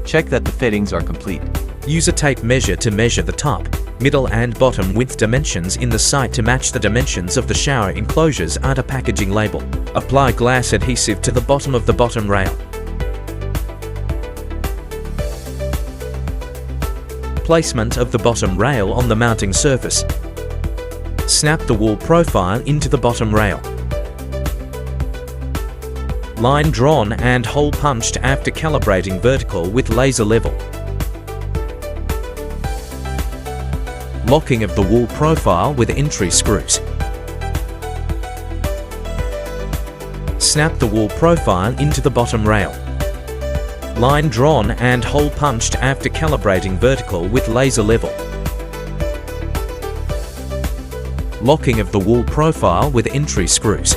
Check that the fittings are complete. Use a tape measure to measure the top, middle and bottom width dimensions in the site to match the dimensions of the shower enclosures under packaging label. Apply glass adhesive to the bottom of the bottom rail. Placement of the bottom rail on the mounting surface. Snap the wall profile into the bottom rail. Line drawn and hole punched after calibrating vertical with laser level. Locking of the wall profile with entry screws. Snap the wall profile into the bottom rail. Line drawn and hole punched after calibrating vertical with laser level. Locking of the wall profile with entry screws.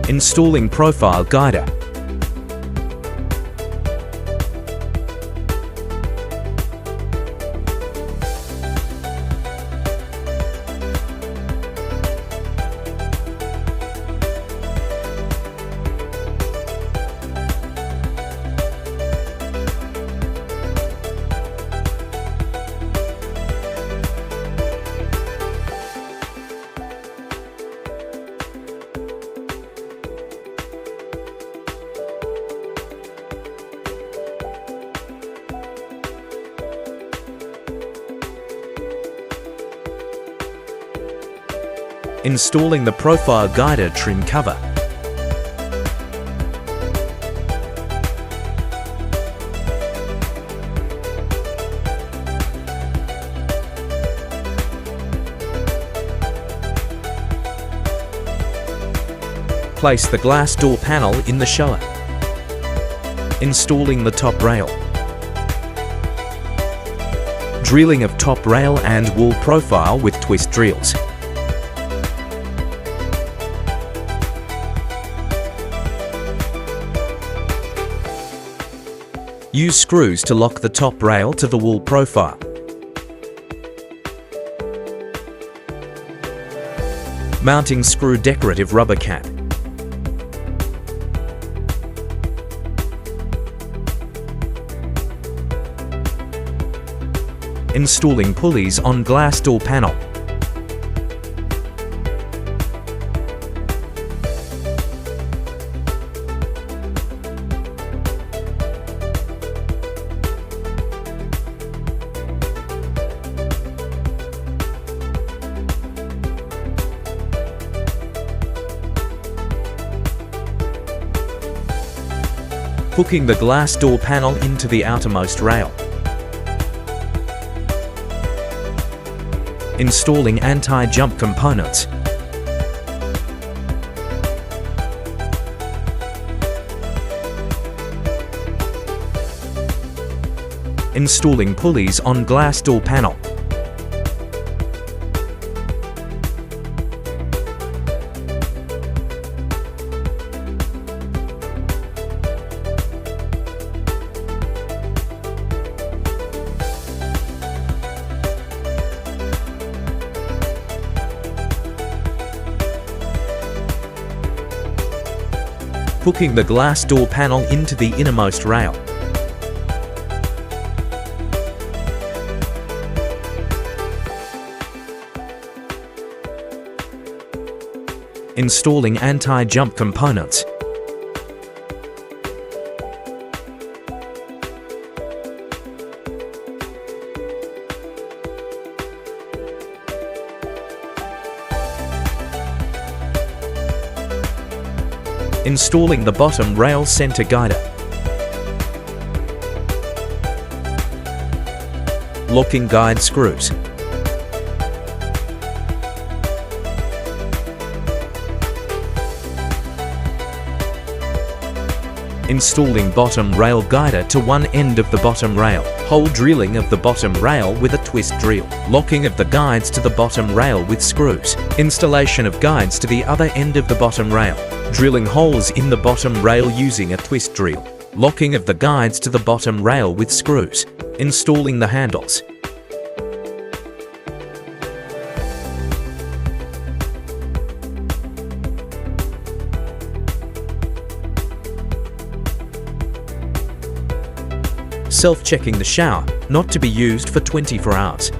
Installing profile guider. Installing the profile guider trim cover. Place the glass door panel in the shower. Installing the top rail. Drilling of top rail and wall profile with twist drills. Use screws to lock the top rail to the wall profile. Mounting screw decorative rubber cap. Installing pulleys on glass door panel. Hooking the glass door panel into the outermost rail. Installing anti-jump components. Installing pulleys on glass door panel. Hooking the glass door panel into the innermost rail. Installing anti-jump components. Installing the bottom rail center guider. Locking guide screws. Installing bottom rail guider to one end of the bottom rail. Hole drilling of the bottom rail with a twist drill. Locking of the guides to the bottom rail with screws. Installation of guides to the other end of the bottom rail. Drilling holes in the bottom rail using a twist drill. Locking of the guides to the bottom rail with screws. Installing the handles. self-checking the shower, not to be used for 24 hours.